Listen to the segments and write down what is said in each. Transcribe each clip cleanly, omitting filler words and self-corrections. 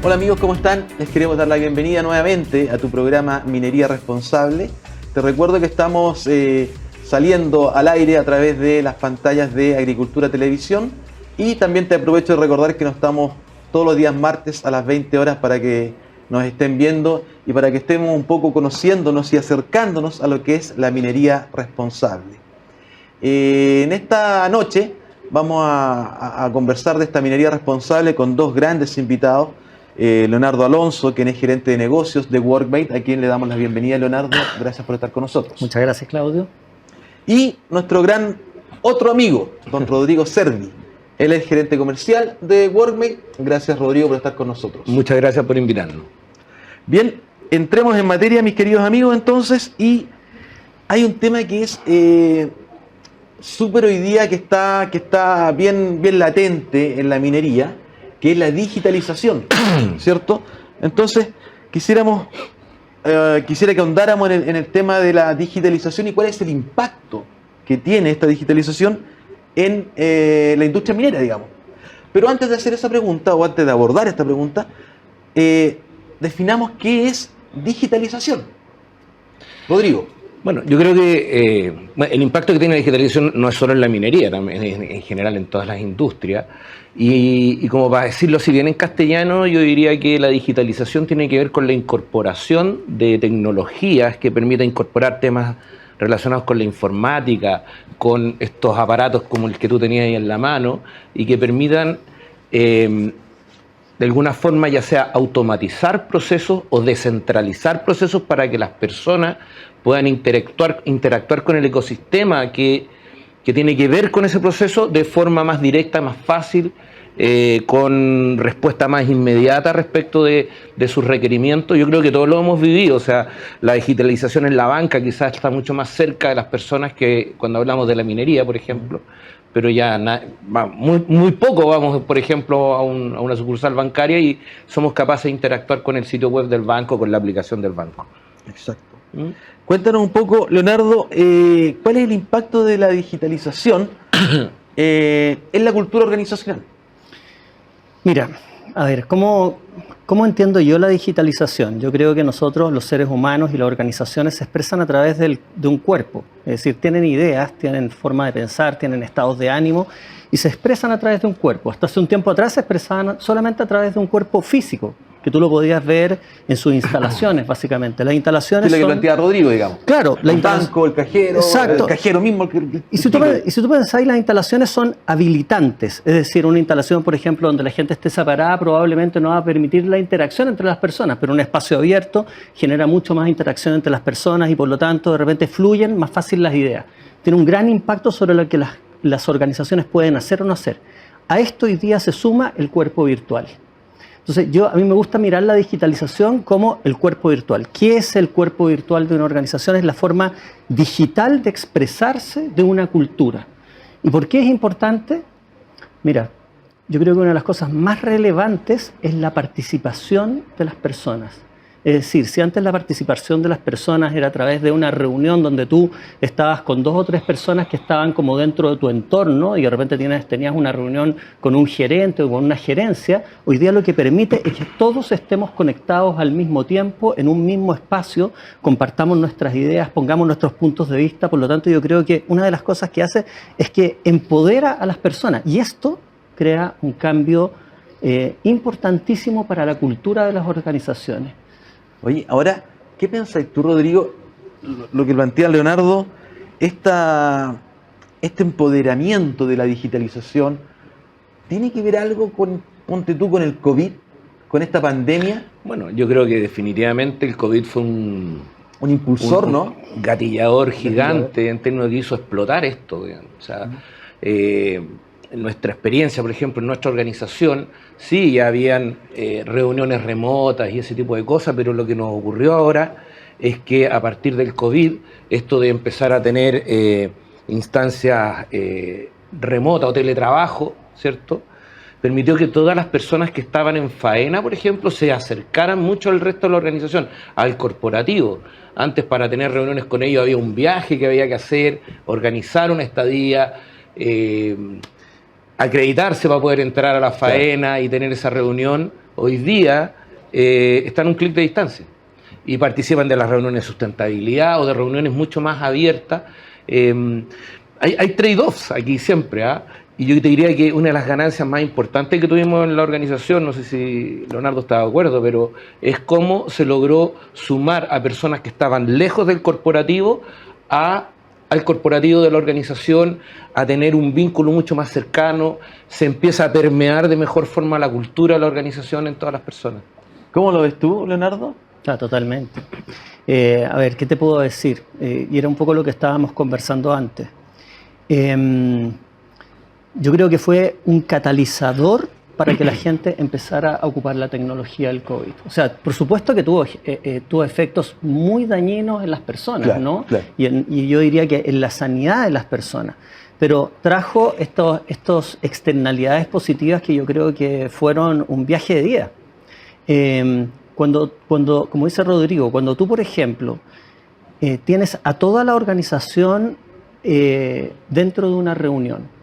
Hola amigos, ¿cómo están? Les queremos dar la bienvenida nuevamente a tu programa Minería Responsable. Te recuerdo que estamos saliendo al aire a través de las pantallas de Agricultura Televisión y también te aprovecho de recordar que nos estamos todos los días martes a las 20 horas para que nos estén viendo y para que estemos un poco conociéndonos y acercándonos a lo que es la minería responsable. En esta noche vamos a conversar de esta minería responsable con dos grandes invitados. Leonardo Alonso, quien es gerente de negocios de Workmate, a quien le damos la bienvenida. Leonardo, gracias por estar con nosotros. Muchas gracias, Claudio. Y nuestro gran otro amigo, don Rodrigo Servi. Él es gerente comercial de Workmate. Gracias, Rodrigo, por estar con nosotros. Muchas gracias por invitarnos. Bien, entremos en materia, mis queridos amigos, entonces, y hay un tema que es súper hoy día, que está bien latente en la minería, que es la digitalización, ¿cierto? Entonces, quisiera que ahondáramos en el tema de la digitalización y cuál es el impacto que tiene esta digitalización en la industria minera, digamos. Pero antes de hacer esa pregunta, o antes de abordar esta pregunta, definamos qué es digitalización. Rodrigo. Bueno, yo creo que el impacto que tiene la digitalización no es solo en la minería, también en general en todas las industrias. Y como para decirlo así bien en castellano, yo diría que la digitalización tiene que ver con la incorporación de tecnologías que permitan incorporar temas relacionados con la informática, con estos aparatos como el que tú tenías ahí en la mano, y que permitan de alguna forma ya sea automatizar procesos o descentralizar procesos para que las personas puedan interactuar con el ecosistema que tiene que ver con ese proceso de forma más directa, más fácil, con respuesta más inmediata respecto de sus requerimientos. Yo creo que todos lo hemos vivido, o sea, la digitalización en la banca quizás está mucho más cerca de las personas que cuando hablamos de la minería, por ejemplo, pero ya muy poco vamos, por ejemplo, a una sucursal bancaria y somos capaces de interactuar con el sitio web del banco, con la aplicación del banco. Exacto. Cuéntanos un poco, Leonardo, ¿cuál es el impacto de la digitalización en la cultura organizacional? Mira, a ver, ¿cómo entiendo yo la digitalización? Yo creo que nosotros, los seres humanos y las organizaciones, se expresan a través de un cuerpo. Es decir, tienen ideas, tienen forma de pensar, tienen estados de ánimo y se expresan a través de un cuerpo. Hasta hace un tiempo atrás se expresaban solamente a través de un cuerpo físico, que tú lo podías ver en sus instalaciones, básicamente. Las instalaciones son... la que plantea Rodrigo, digamos. Claro. El banco, el cajero, exacto. El cajero mismo. Y si tú pensáis, las instalaciones son habilitantes. Es decir, una instalación, por ejemplo, donde la gente esté separada, probablemente no va a permitir la interacción entre las personas, pero un espacio abierto genera mucho más interacción entre las personas y, por lo tanto, de repente fluyen más fácil las ideas. Tiene un gran impacto sobre lo que las organizaciones pueden hacer o no hacer. A esto hoy día se suma el cuerpo virtual. Entonces, a mí me gusta mirar la digitalización como el cuerpo virtual. ¿Qué es el cuerpo virtual de una organización? Es la forma digital de expresarse de una cultura. ¿Y por qué es importante? Mira, yo creo que una de las cosas más relevantes es la participación de las personas. Es decir, si antes la participación de las personas era a través de una reunión donde tú estabas con 2 o 3 personas que estaban como dentro de tu entorno y de repente tenías una reunión con un gerente o con una gerencia, hoy día lo que permite es que todos estemos conectados al mismo tiempo, en un mismo espacio, compartamos nuestras ideas, pongamos nuestros puntos de vista. Por lo tanto, yo creo que una de las cosas que hace es que empodera a las personas y esto crea un cambio importantísimo para la cultura de las organizaciones. Oye, ahora, ¿qué piensas tú, Rodrigo? Lo que plantea Leonardo, este empoderamiento de la digitalización, ¿tiene que ver algo ponte tú, con el COVID, con esta pandemia? Bueno, yo creo que definitivamente el COVID fue un impulsor, ¿no? Un gatillador gigante en términos de que hizo explotar esto, digamos. O sea, en nuestra experiencia, por ejemplo, en nuestra organización, sí, ya habían reuniones remotas y ese tipo de cosas, pero lo que nos ocurrió ahora es que a partir del COVID, esto de empezar a tener instancias remotas o teletrabajo, ¿cierto?, permitió que todas las personas que estaban en faena, por ejemplo, se acercaran mucho al resto de la organización, al corporativo. Antes, para tener reuniones con ellos había un viaje que había que hacer, organizar una estadía, acreditarse para poder entrar a la faena y tener esa reunión, hoy día están a un clic de distancia y participan de las reuniones de sustentabilidad o de reuniones mucho más abiertas. Hay trade-offs aquí siempre, ¿ah? Y yo te diría que una de las ganancias más importantes que tuvimos en la organización, no sé si Leonardo está de acuerdo, pero es cómo se logró sumar a personas que estaban lejos del corporativo al corporativo de la organización, a tener un vínculo mucho más cercano, se empieza a permear de mejor forma la cultura de la organización en todas las personas. ¿Cómo lo ves tú, Leonardo? Totalmente. A ver, ¿qué te puedo decir? Y era un poco lo que estábamos conversando antes. Yo creo que fue un catalizador para que la gente empezara a ocupar la tecnología del COVID. O sea, por supuesto que tuvo efectos muy dañinos en las personas, claro, ¿no? Claro. Y yo diría que en la sanidad de las personas. Pero trajo estos externalidades positivas que yo creo que fueron un viaje de día. Como dice Rodrigo, cuando tú, por ejemplo, tienes a toda la organización dentro de una reunión,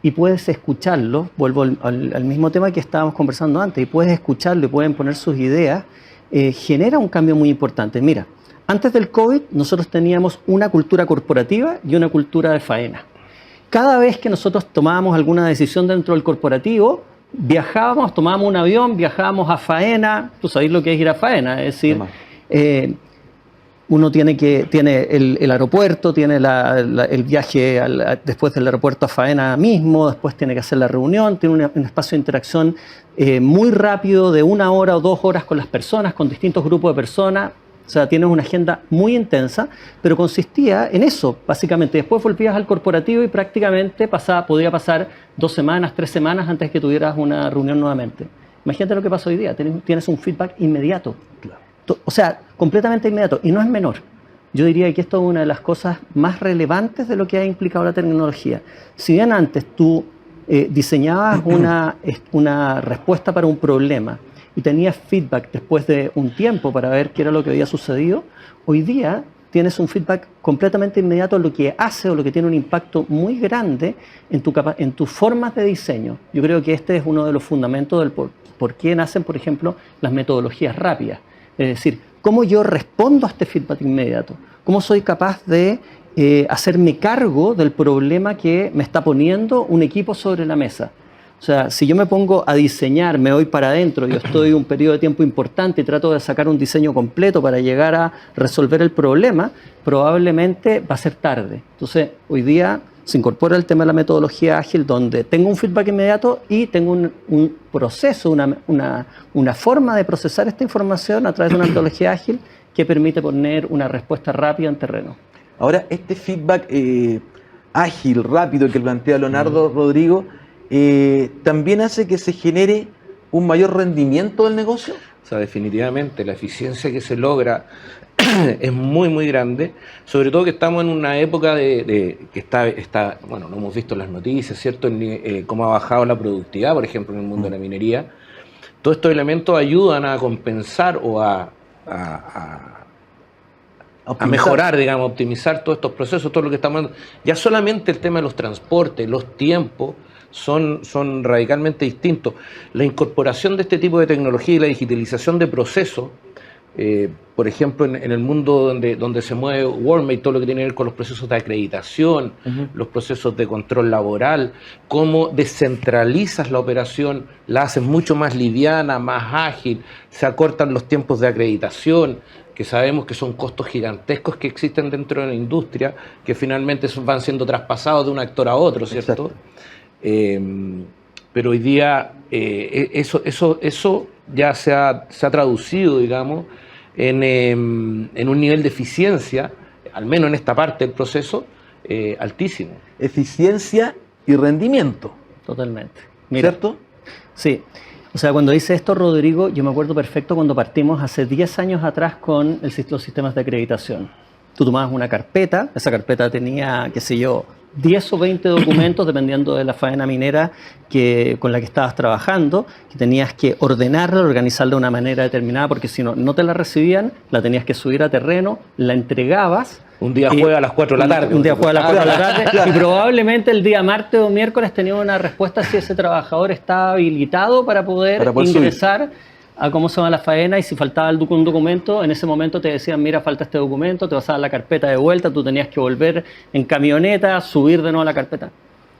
y puedes escucharlo, vuelvo al mismo tema que estábamos conversando antes, y puedes escucharlo y pueden poner sus ideas, genera un cambio muy importante. Mira, antes del COVID nosotros teníamos una cultura corporativa y una cultura de faena. Cada vez que nosotros tomábamos alguna decisión dentro del corporativo, viajábamos, tomábamos un avión, viajábamos a faena. Tú sabés lo que es ir a faena, es decir, uno tiene el aeropuerto, tiene el viaje después del aeropuerto a faena mismo, después tiene que hacer la reunión, tiene un espacio de interacción muy rápido de 1 hora o 2 horas con las personas, con distintos grupos de personas. O sea, tienes una agenda muy intensa, pero consistía en eso, básicamente. Después volvías al corporativo y prácticamente podía pasar 2 semanas, 3 semanas antes que tuvieras una reunión nuevamente. Imagínate lo que pasa hoy día, tienes un feedback inmediato. Claro. O sea, completamente inmediato, y no es menor. Yo diría que esto es una de las cosas más relevantes de lo que ha implicado la tecnología. Si bien antes tú diseñabas una respuesta para un problema y tenías feedback después de un tiempo para ver qué era lo que había sucedido, hoy día tienes un feedback completamente inmediato, lo que hace o lo que tiene un impacto muy grande en tus formas de diseño. Yo creo que este es uno de los fundamentos del por qué nacen, por ejemplo, las metodologías rápidas. Es decir, cómo yo respondo a este feedback inmediato, cómo soy capaz de hacerme cargo del problema que me está poniendo un equipo sobre la mesa. O sea, si yo me pongo a diseñar, me voy para adentro, yo estoy un periodo de tiempo importante y trato de sacar un diseño completo para llegar a resolver el problema, probablemente va a ser tarde. Entonces, hoy día se incorpora el tema de la metodología ágil, donde tengo un feedback inmediato y tengo un proceso, una forma de procesar esta información a través de una metodología ágil que permite poner una respuesta rápida en terreno. Ahora, este feedback ágil, rápido que plantea Leonardo, Rodrigo, ¿también hace que se genere un mayor rendimiento del negocio? O sea, definitivamente la eficiencia que se logra es muy, muy grande, sobre todo que estamos en una época que está, bueno, lo hemos visto en las noticias, ¿cierto? Cómo ha bajado la productividad, por ejemplo, en el mundo de la minería. Todos estos elementos ayudan a compensar o a mejorar, digamos, optimizar todos estos procesos, todo lo que estamos viendo. Ya solamente el tema de los transportes, los tiempos, son radicalmente distintos. La incorporación de este tipo de tecnología y la digitalización de procesos, por ejemplo, en el mundo donde se mueve Worldmate, todo lo que tiene que ver con los procesos de acreditación, los procesos de control laboral, cómo descentralizas la operación, la haces mucho más liviana, más ágil, se acortan los tiempos de acreditación, que sabemos que son costos gigantescos que existen dentro de la industria, que finalmente van siendo traspasados de un actor a otro, ¿cierto? Pero hoy día eso ya se ha traducido, digamos, en un nivel de eficiencia, al menos en esta parte del proceso, altísimo. Eficiencia y rendimiento. Totalmente. Mira, ¿cierto? Sí. O sea, cuando dice esto, Rodrigo, yo me acuerdo perfecto cuando partimos hace 10 años atrás con los sistemas de acreditación. Tú tomabas una carpeta, esa carpeta tenía, qué sé yo, 10 o 20 documentos, dependiendo de la faena minera con la que estabas trabajando, que tenías que ordenarla, organizarla de una manera determinada, porque si no te la recibían, la tenías que subir a terreno, la entregabas, Un día jueves a las 4 de la tarde. Un día jueves a las 4 de la tarde. Y probablemente el día martes o miércoles tenía una respuesta si ese trabajador estaba habilitado para poder ingresar a cómo se llama la faena, y si faltaba un documento, en ese momento te decían, mira, falta este documento, te vas a dar la carpeta de vuelta, tú tenías que volver en camioneta, subir de nuevo a la carpeta.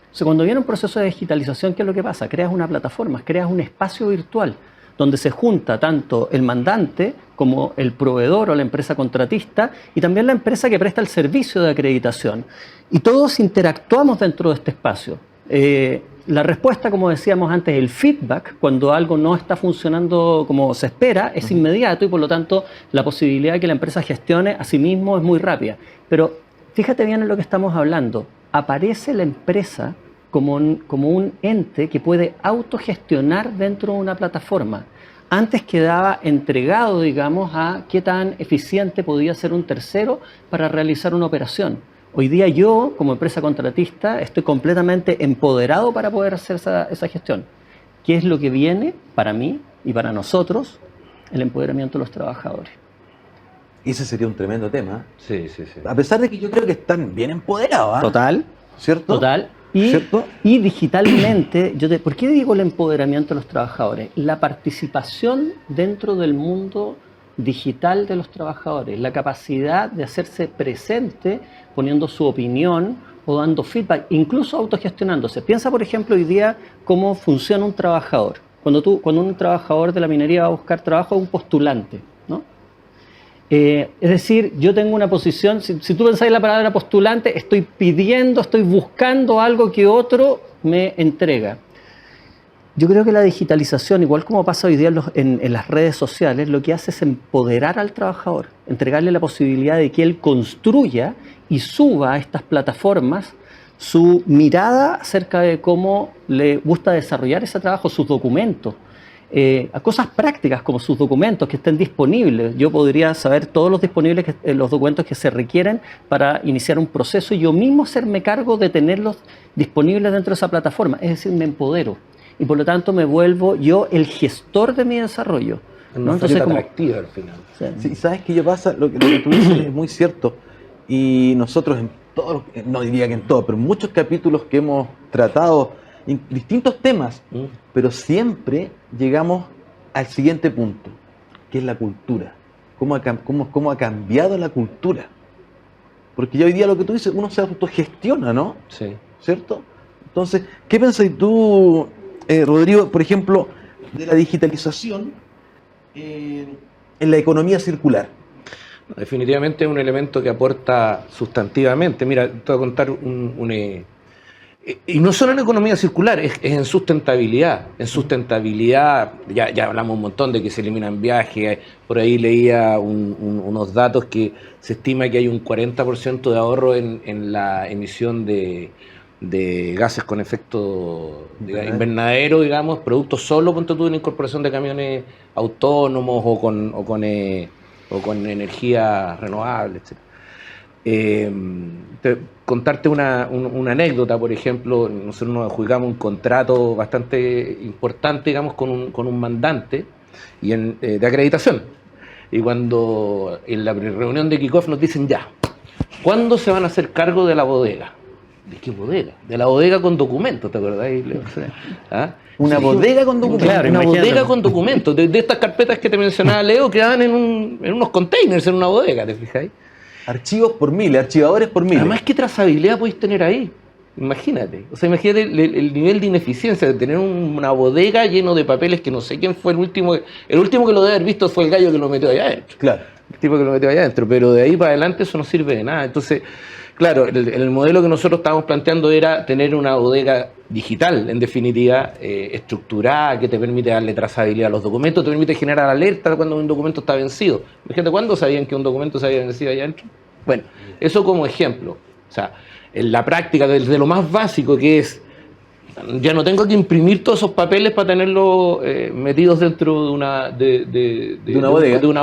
Entonces, cuando viene un proceso de digitalización, ¿qué es lo que pasa? Creas una plataforma, creas un espacio virtual donde se junta tanto el mandante como el proveedor o la empresa contratista y también la empresa que presta el servicio de acreditación. Y todos interactuamos dentro de este espacio. La respuesta, como decíamos antes, el feedback, cuando algo no está funcionando como se espera, es inmediato, y por lo tanto la posibilidad de que la empresa gestione a sí mismo es muy rápida. Pero fíjate bien en lo que estamos hablando. Aparece la empresa como un ente que puede autogestionar dentro de una plataforma. Antes quedaba entregado, digamos, a qué tan eficiente podía ser un tercero para realizar una operación. Hoy día yo, como empresa contratista, estoy completamente empoderado para poder hacer esa gestión. ¿Qué es lo que viene para mí y para nosotros? El empoderamiento de los trabajadores. Ese sería un tremendo tema. Sí. A pesar de que yo creo que están bien empoderados. Total. ¿Cierto? Total. ¿Cierto? Y digitalmente, ¿por qué digo el empoderamiento de los trabajadores? La participación dentro del mundo digital de los trabajadores, la capacidad de hacerse presente poniendo su opinión o dando feedback, incluso autogestionándose. Piensa, por ejemplo, hoy día cómo funciona un trabajador. Cuando un trabajador de la minería va a buscar trabajo, es un postulante, ¿no? Es decir, yo tengo una posición, si tú pensáis la palabra postulante, estoy buscando algo que otro me entrega. Yo creo que la digitalización, igual como pasa hoy día en las redes sociales, lo que hace es empoderar al trabajador, entregarle la posibilidad de que él construya y suba a estas plataformas su mirada acerca de cómo le gusta desarrollar ese trabajo, sus documentos. A cosas prácticas como sus documentos que estén disponibles. Yo podría saber todos los documentos que se requieren para iniciar un proceso y yo mismo hacerme cargo de tenerlos disponibles dentro de esa plataforma. Es decir, me empodero y por lo tanto me vuelvo yo el gestor de mi desarrollo, ¿no? Entonces, atractiva al final. Sí, sabes que pasa, lo que tú dices es muy cierto, y nosotros en todos, no diría que en todos, pero en muchos capítulos que hemos tratado distintos temas, pero siempre llegamos al siguiente punto, que es la cultura. ¿Cómo ha cambiado la cultura? Porque ya hoy día lo que tú dices, uno se autogestiona, ¿no? Sí. ¿Cierto? Entonces, ¿qué pensás tú, Rodrigo, por ejemplo, de la digitalización en la economía circular? Definitivamente es un elemento que aporta sustantivamente. Mira, te voy a contar y no solo en economía circular, es en sustentabilidad. En sustentabilidad, ya hablamos un montón de que se eliminan viajes. Por ahí leía unos datos que se estima que hay un 40% de ahorro en la emisión de gases con efecto invernadero, digamos, productos solo, ponte tú, en incorporación de camiones autónomos o con energía renovable, etc. Contarte una anécdota, por ejemplo, nosotros nos adjudicamos un contrato bastante importante, digamos, con un mandante de acreditación. Y cuando en la reunión de kickoff nos dicen ya, ¿cuándo se van a hacer cargo de la bodega? ¿De qué bodega? De la bodega con documentos, ¿te acordáis, Leo? ¿Ah? Una bodega con documentos. Claro, una bodega con documentos. De estas carpetas que te mencionaba Leo, quedaban en unos containers, en una bodega, ¿te fijáis? Archivos por miles, archivadores por miles. Además, ¿qué trazabilidad podéis tener ahí? Imagínate. O sea, imagínate el nivel de ineficiencia de tener una bodega lleno de papeles que no sé quién fue el último. El último que lo debe haber visto fue el gallo que lo metió allá adentro. Claro. El tipo que lo metió allá adentro. Pero de ahí para adelante eso no sirve de nada. Entonces, claro, el modelo que nosotros estábamos planteando era tener una bodega digital, en definitiva, estructurada, que te permite darle trazabilidad a los documentos, te permite generar alerta cuando un documento está vencido. Imagínate, ¿cuándo sabían que un documento se había vencido allá adentro? Bueno, eso como ejemplo. O sea, en la práctica, desde lo más básico que es, ya no tengo que imprimir todos esos papeles para tenerlos metidos dentro de una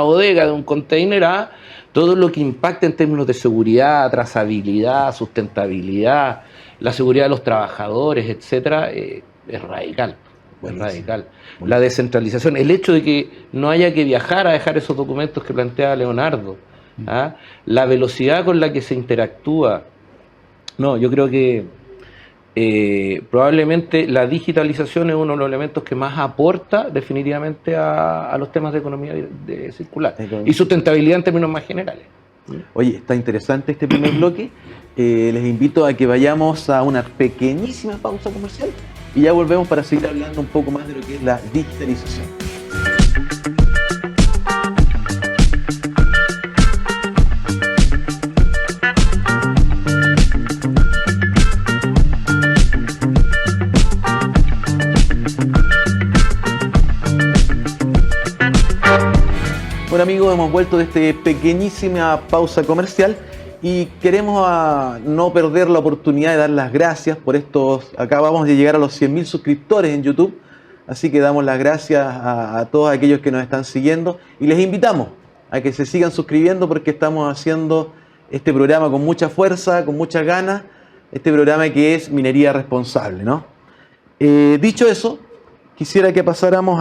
bodega, de un container, a todo lo que impacta en términos de seguridad, trazabilidad, sustentabilidad, la seguridad de los trabajadores, etcétera, es radical. Es radical. Buenísimo. La descentralización, el hecho de que no haya que viajar a dejar esos documentos que plantea Leonardo, ¿ah? La velocidad con la que se interactúa. No, yo creo que probablemente la digitalización es uno de los elementos que más aporta definitivamente a los temas de economía circular y sustentabilidad en términos más generales. Oye, está interesante este primer bloque. Les invito a que vayamos a una pequeñísima pausa comercial y ya volvemos para seguir hablando un poco más de lo que es la digitalización. Bueno amigos, hemos vuelto de esta pequeñísima pausa comercial y queremos no perder la oportunidad de dar las gracias por estos. Acabamos de llegar a los 100.000 suscriptores en YouTube, así que damos las gracias a todos aquellos que nos están siguiendo y les invitamos a que se sigan suscribiendo porque estamos haciendo este programa con mucha fuerza, con muchas ganas, este programa que es Minería Responsable, ¿no? Dicho eso, quisiera que pasáramos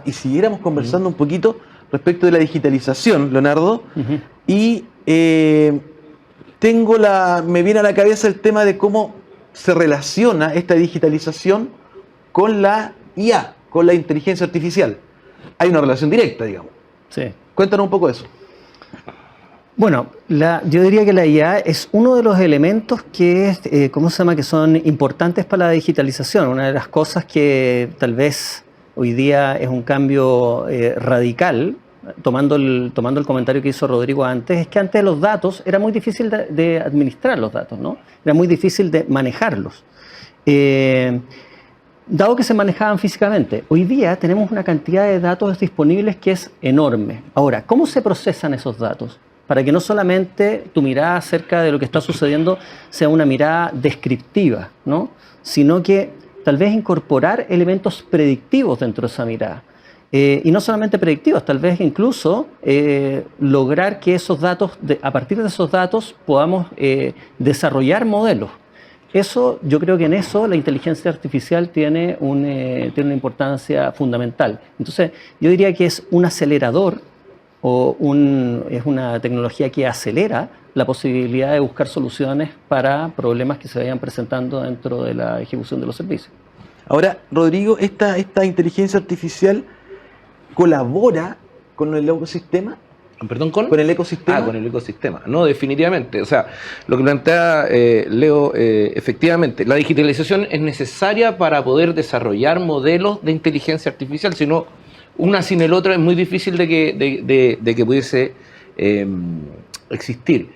y siguiéramos conversando un poquito respecto de la digitalización, Leonardo, y me viene a la cabeza el tema de cómo se relaciona esta digitalización con la IA, con la inteligencia artificial. Hay una relación directa, digamos. Sí. Cuéntanos un poco de eso. Bueno, yo diría que la IA es uno de los elementos que son importantes para la digitalización. Una de las cosas que tal vez hoy día es un cambio radical, tomando el comentario que hizo Rodrigo antes, es que antes los datos era muy difícil de administrar los datos, ¿no? Era muy difícil de manejarlos. Dado que se manejaban físicamente, hoy día tenemos una cantidad de datos disponibles que es enorme. Ahora, ¿cómo se procesan esos datos? Para que no solamente tu mirada acerca de lo que está sucediendo sea una mirada descriptiva, ¿no? Sino que tal vez incorporar elementos predictivos dentro de esa mirada. Y no solamente predictivos, tal vez incluso lograr que esos datos, a partir de esos datos, podamos desarrollar modelos. Yo creo que en eso la inteligencia artificial tiene una importancia fundamental. Entonces, yo diría que es un acelerador es una tecnología que acelera la posibilidad de buscar soluciones para problemas que se vayan presentando dentro de la ejecución de los servicios. Ahora, Rodrigo, esta inteligencia artificial colabora con el ecosistema. ¿Perdón, con el ecosistema? Con el ecosistema. No, definitivamente. O sea, lo que plantea Leo, efectivamente, la digitalización es necesaria para poder desarrollar modelos de inteligencia artificial, sino una sin el otro es muy difícil de que pudiese existir.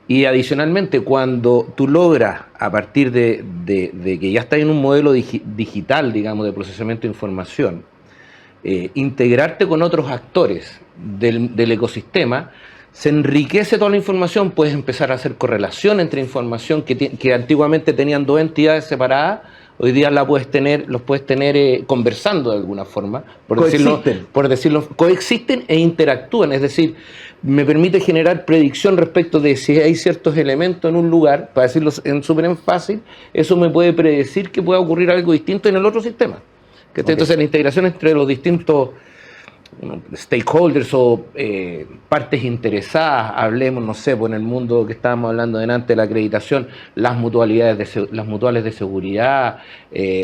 Y adicionalmente, cuando tú logras, a partir de que ya estás en un modelo digital, digamos, de procesamiento de información, integrarte con otros actores del ecosistema, se enriquece toda la información, puedes empezar a hacer correlación entre información que antiguamente tenían dos entidades separadas, hoy día los puedes tener conversando de alguna forma, coexisten e interactúan, es decir, me permite generar predicción respecto de si hay ciertos elementos en un lugar, para decirlo súper fácil, eso me puede predecir que pueda ocurrir algo distinto en el otro sistema. Entonces la integración entre los distintos stakeholders o partes interesadas, hablemos, no sé, en el mundo que estábamos hablando delante de la acreditación, las mutuales de seguridad,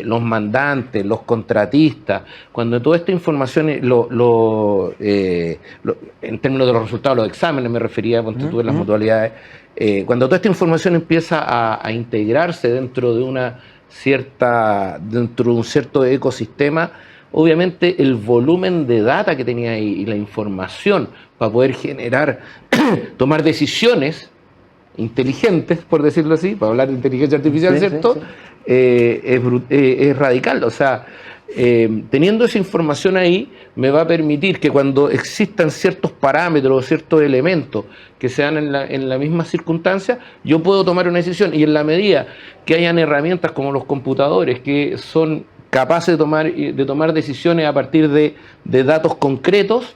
los mandantes, los contratistas, cuando toda esta información, en términos de los resultados de los exámenes me refería, tú en las mutualidades, cuando toda esta información empieza a integrarse dentro de un cierto ecosistema, obviamente el volumen de data que tenía ahí y la información para poder tomar decisiones inteligentes, por decirlo así, para hablar de inteligencia artificial, sí, ¿cierto? Sí. Es radical. O sea, teniendo esa información ahí, me va a permitir que cuando existan ciertos parámetros o ciertos elementos que sean en la misma circunstancia, yo puedo tomar una decisión. Y en la medida que hayan herramientas como los computadores que son capaces de tomar decisiones a partir de datos concretos,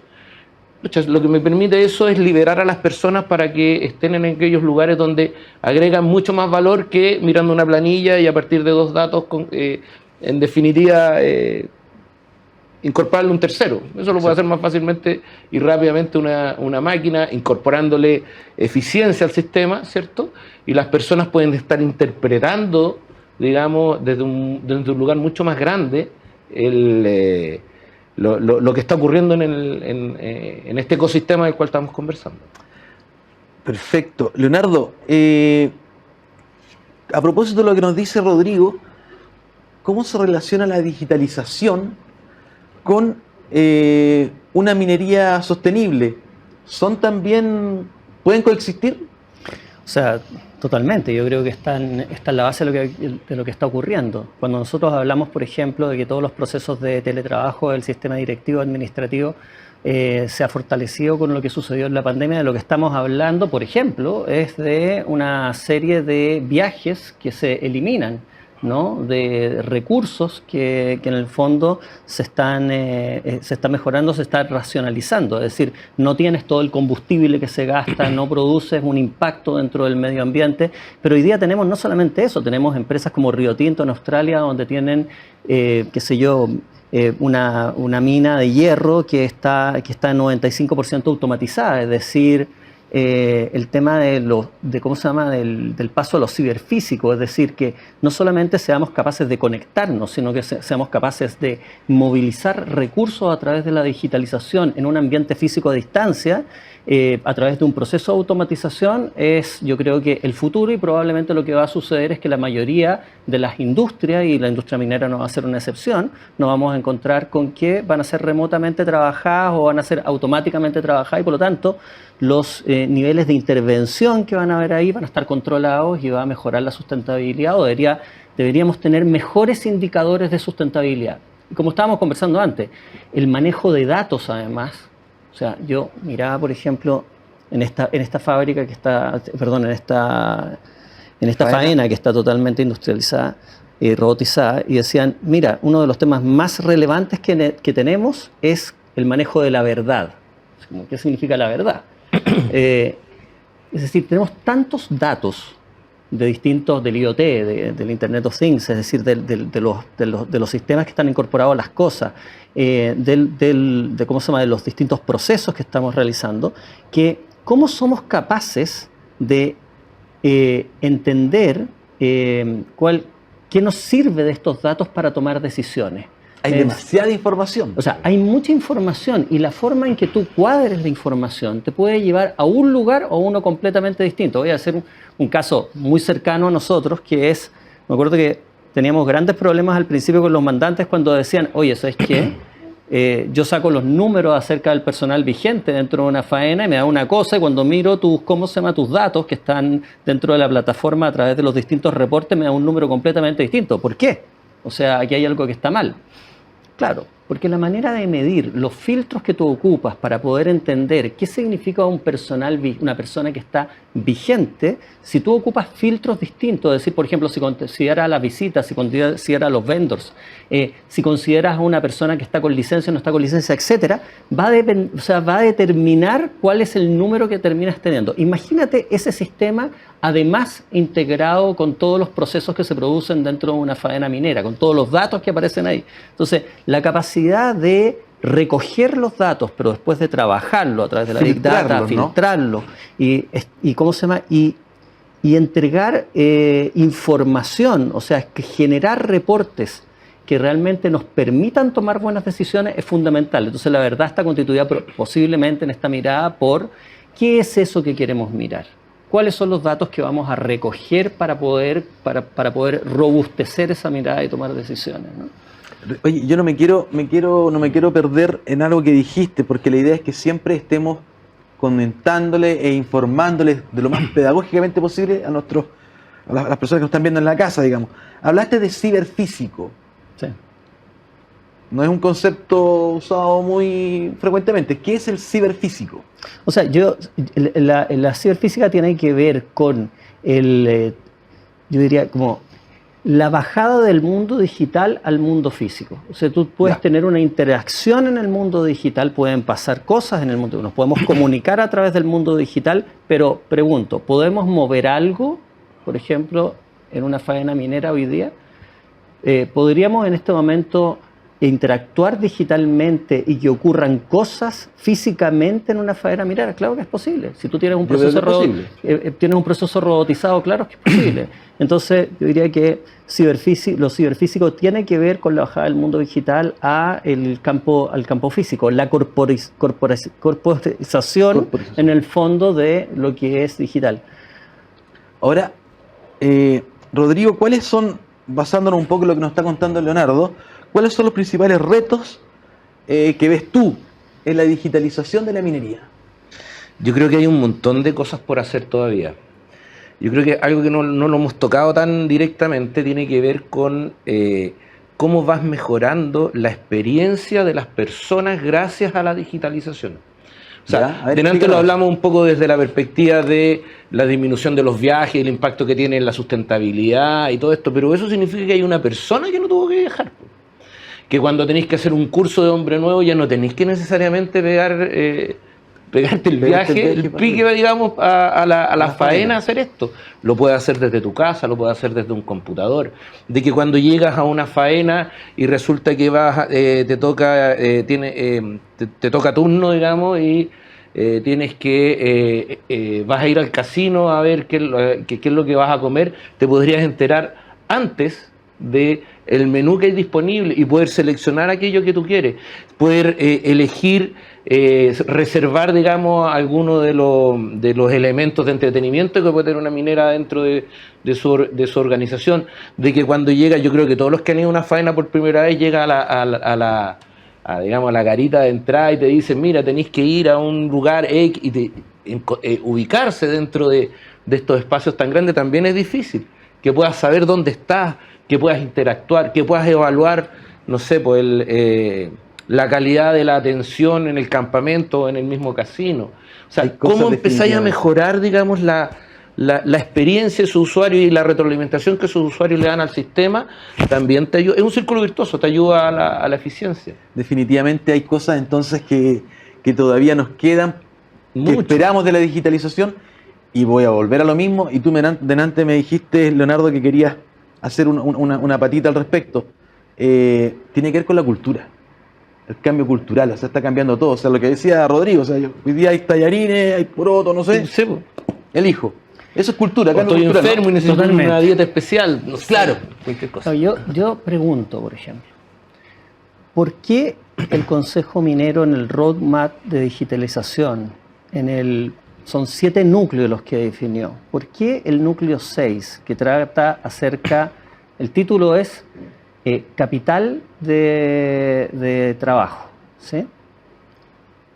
lo que me permite eso es liberar a las personas para que estén en aquellos lugares donde agregan mucho más valor que mirando una planilla y a partir de dos datos, en definitiva, incorporarle un tercero. Eso lo puede hacer más fácilmente y rápidamente una máquina, incorporándole eficiencia al sistema, ¿cierto? Y las personas pueden estar interpretando, digamos, desde un lugar mucho más grande lo que está ocurriendo en este ecosistema del cual estamos conversando. Perfecto. Leonardo, a propósito de lo que nos dice Rodrigo, ¿cómo se relaciona la digitalización con una minería sostenible? ¿Pueden coexistir? O sea, totalmente. Yo creo que está en la base de lo que está ocurriendo. Cuando nosotros hablamos, por ejemplo, de que todos los procesos de teletrabajo del sistema directivo administrativo se ha fortalecido con lo que sucedió en la pandemia, de lo que estamos hablando, por ejemplo, es de una serie de viajes que se eliminan, ¿no? De recursos que en el fondo se están mejorando, se están racionalizando. Es decir, no tienes todo el combustible que se gasta, no produces un impacto dentro del medio ambiente, pero hoy día tenemos no solamente eso, tenemos empresas como Rio Tinto en Australia, donde tienen, qué sé yo, una mina de hierro que está en 95% automatizada, es decir, el tema ¿cómo se llama? Del paso a lo ciberfísico, es decir, que no solamente seamos capaces de conectarnos, sino que seamos capaces de movilizar recursos a través de la digitalización en un ambiente físico a distancia, a través de un proceso de automatización, es yo creo que el futuro, y probablemente lo que va a suceder es que la mayoría de las industrias, y la industria minera no va a ser una excepción, nos vamos a encontrar con que van a ser remotamente trabajadas o van a ser automáticamente trabajadas, y por lo tanto los niveles de intervención que van a haber ahí van a estar controlados y va a mejorar la sustentabilidad, o deberíamos tener mejores indicadores de sustentabilidad. Y como estábamos conversando antes, el manejo de datos además. O sea, yo miraba, por ejemplo, en esta fábrica que está, perdón, en esta faena que está totalmente industrializada, robotizada, y decían, mira, uno de los temas más relevantes que tenemos es el manejo de la verdad. ¿Qué significa la verdad? Es decir, tenemos tantos datos del IoT, del Internet of Things, es decir, de los sistemas que están incorporados a las cosas, ¿cómo se llama? De los distintos procesos que estamos realizando, que cómo somos capaces de entender qué nos sirve de estos datos para tomar decisiones. Hay demasiada información. O sea, hay mucha información, y la forma en que tú cuadres la información te puede llevar a un lugar o a uno completamente distinto. Voy a hacer un caso muy cercano a nosotros, que es, me acuerdo que teníamos grandes problemas al principio con los mandantes cuando decían, oye, ¿sabes qué? Yo saco los números acerca del personal vigente dentro de una faena y me da una cosa, y cuando miro tus datos que están dentro de la plataforma a través de los distintos reportes, me da un número completamente distinto. ¿Por qué? O sea, aquí hay algo que está mal. Claro, porque la manera de medir los filtros que tú ocupas para poder entender qué significa una persona que está vigente, si tú ocupas filtros distintos, es decir, por ejemplo, si consideras las visitas, si consideras los vendors, si consideras a una persona que está con licencia o no está con licencia, etcétera, va a determinar cuál es el número que terminas teniendo. Imagínate ese sistema, además integrado con todos los procesos que se producen dentro de una faena minera, con todos los datos que aparecen ahí. Entonces, la capacidad de recoger los datos, pero después de trabajarlo a través de la Big Data, filtrarlo, y ¿cómo se llama? Y entregar información, o sea, que generar reportes que realmente nos permitan tomar buenas decisiones es fundamental. Entonces, la verdad está constituida posiblemente en esta mirada por qué es eso que queremos mirar. ¿Cuáles son los datos que vamos a recoger para poder robustecer esa mirada y tomar decisiones, ¿no? Oye, yo no me quiero perder en algo que dijiste, porque la idea es que siempre estemos comentándole e informándoles de lo más pedagógicamente posible a las personas que nos están viendo en la casa, digamos. Hablaste de ciberfísico. Sí. No es un concepto usado muy frecuentemente. ¿Qué es el ciberfísico? O sea, la ciberfísica tiene que ver con yo diría como la bajada del mundo digital al mundo físico. O sea, tú puedes tener una interacción en el mundo digital, pueden pasar cosas en el mundo, nos podemos comunicar a través del mundo digital, pero pregunto, ¿podemos mover algo, por ejemplo, en una faena minera hoy día? ¿Podríamos en este momento interactuar digitalmente y que ocurran cosas físicamente en una faena minera? Claro que es posible. Si tú tienes un proceso robotizado, claro que es posible. Entonces, yo diría que lo ciberfísico tiene que ver con la bajada del mundo digital al campo físico, la corporización en el fondo de lo que es digital. Ahora, Rodrigo, ¿cuáles son, basándonos un poco en lo que nos está contando Leonardo, cuáles son los principales retos que ves tú en la digitalización de la minería? Yo creo que hay un montón de cosas por hacer todavía. Yo creo que algo que no lo hemos tocado tan directamente tiene que ver con cómo vas mejorando la experiencia de las personas gracias a la digitalización. O sea, delante lo hablamos un poco desde la perspectiva de la disminución de los viajes, el impacto que tiene en la sustentabilidad y todo esto, pero eso significa que hay una persona que no tuvo que viajar. Que cuando tenéis que hacer un curso de hombre nuevo ya no tenéis que necesariamente pegarte el viaje, el pique, digamos, a la faena a hacer esto. Lo puedes hacer desde tu casa, lo puedes hacer desde un computador. De que cuando llegas a una faena y resulta que te toca turno, digamos, y tienes que vas a ir al casino a ver qué es lo que vas a comer, te podrías enterar antes de el menú que hay disponible y poder seleccionar aquello que tú quieres, poder elegir, reservar, digamos, alguno de los elementos de entretenimiento que puede tener una minera dentro de su organización, de que cuando llega, yo creo que todos los que han ido a una faena por primera vez llega digamos, a la garita de entrada y te dicen, mira, tenéis que ir a un lugar X y ubicarse dentro de estos espacios tan grandes también es difícil, que puedas saber dónde estás, que puedas interactuar, que puedas evaluar, no sé, pues la calidad de la atención en el campamento o en el mismo casino. O sea, cómo empezáis a mejorar, digamos, la experiencia de su usuario y la retroalimentación que sus usuarios le dan al sistema, también te ayuda. Es un círculo virtuoso, te ayuda a la eficiencia. Definitivamente hay cosas entonces que todavía nos quedan, que esperamos de la digitalización, y voy a volver a lo mismo, y tú delante me dijiste, Leonardo, que querías hacer una patita al respecto. Tiene que ver con la cultura, el cambio cultural, o sea, está cambiando todo. O sea, lo que decía Rodrigo, o sea, hoy día hay tallarines, hay poroto, no sé, elijo. Eso es cultura, cambio estoy cultural, enfermo, ¿no? Y necesito una dieta especial, no sé, claro, cualquier cosa. Yo pregunto, por ejemplo, ¿por qué el Consejo Minero en el roadmap de digitalización, son 7 núcleos los que definió? ¿Por qué el núcleo 6, que trata acerca, el título es Capital de Trabajo, ¿sí?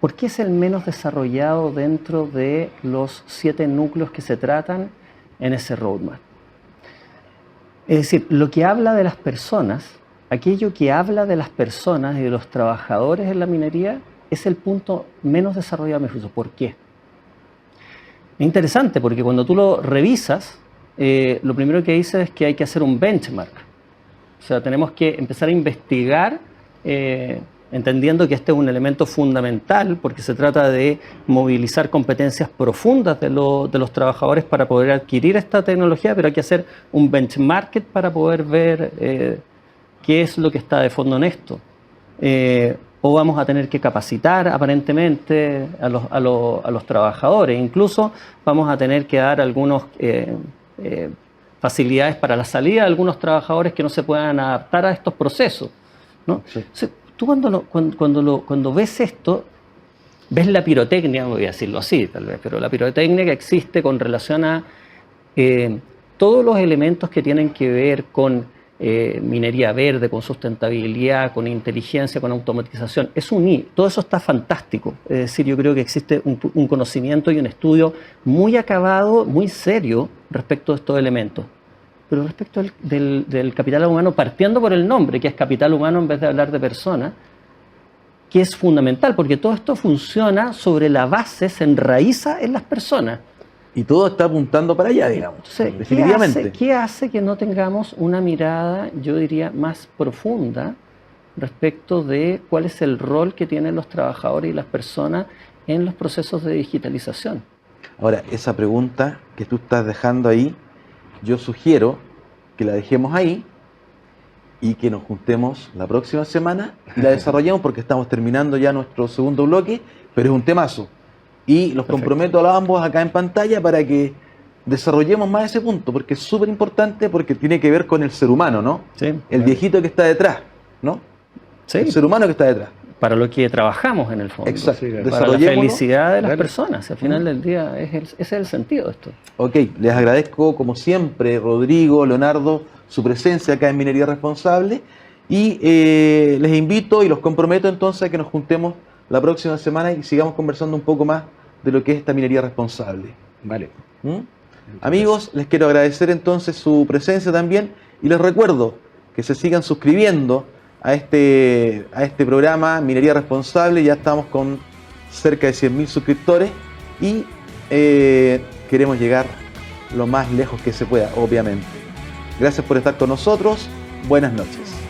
¿Por qué es el menos desarrollado dentro de los 7 núcleos que se tratan en ese roadmap? Es decir, lo que habla de las personas, aquello que habla de las personas y de los trabajadores en la minería, es el punto menos desarrollado de mi juicio. ¿Por qué? Es interesante porque cuando tú lo revisas, lo primero que dice es que hay que hacer un benchmark. O sea, tenemos que empezar a investigar, entendiendo que este es un elemento fundamental porque se trata de movilizar competencias profundas de los trabajadores para poder adquirir esta tecnología, pero hay que hacer un benchmark para poder ver qué es lo que está de fondo en esto. O vamos a tener que capacitar aparentemente a los trabajadores. Incluso vamos a tener que dar algunas facilidades para la salida de algunos trabajadores que no se puedan adaptar a estos procesos, ¿no? Sí. O sea, tú cuando ves esto, ves la pirotecnia, voy a decirlo así tal vez, pero la pirotecnia que existe con relación a todos los elementos que tienen que ver con minería verde, con sustentabilidad, con inteligencia, con automatización, todo eso está fantástico. Es decir, yo creo que existe un conocimiento y un estudio muy acabado, muy serio respecto de estos elementos. Pero respecto del capital humano, partiendo por el nombre, que es capital humano en vez de hablar de persona, que es fundamental, porque todo esto funciona sobre la base, se enraiza en las personas. Y todo está apuntando para allá, digamos. Entonces, definitivamente. ¿Qué hace que no tengamos una mirada, yo diría, más profunda respecto de cuál es el rol que tienen los trabajadores y las personas en los procesos de digitalización? Ahora, esa pregunta que tú estás dejando ahí, yo sugiero que la dejemos ahí y que nos juntemos la próxima semana y la desarrollemos porque estamos terminando ya nuestro segundo bloque, pero es un temazo. Y los comprometo a ambos acá en pantalla para que desarrollemos más ese punto, porque es súper importante, porque tiene que ver con el ser humano, ¿no? Sí, el claro. viejito que está detrás, ¿no? Sí. El ser humano que está detrás. Para lo que trabajamos en el fondo. Exacto. Sí, claro. Para la Desarrollémonos. felicidad de las Claro. personas. Al final del día ese es el sentido de esto. Ok, les agradezco como siempre, Rodrigo, Leonardo, su presencia acá en Minería Responsable y les invito y los comprometo entonces a que nos juntemos la próxima semana y sigamos conversando un poco más de lo que es esta minería responsable. Vale. ¿Mm? Amigos, les quiero agradecer entonces su presencia también y les recuerdo que se sigan suscribiendo a este programa Minería Responsable. Ya estamos con cerca de 100.000 suscriptores y queremos llegar lo más lejos que se pueda, obviamente. Gracias por estar con nosotros. Buenas noches.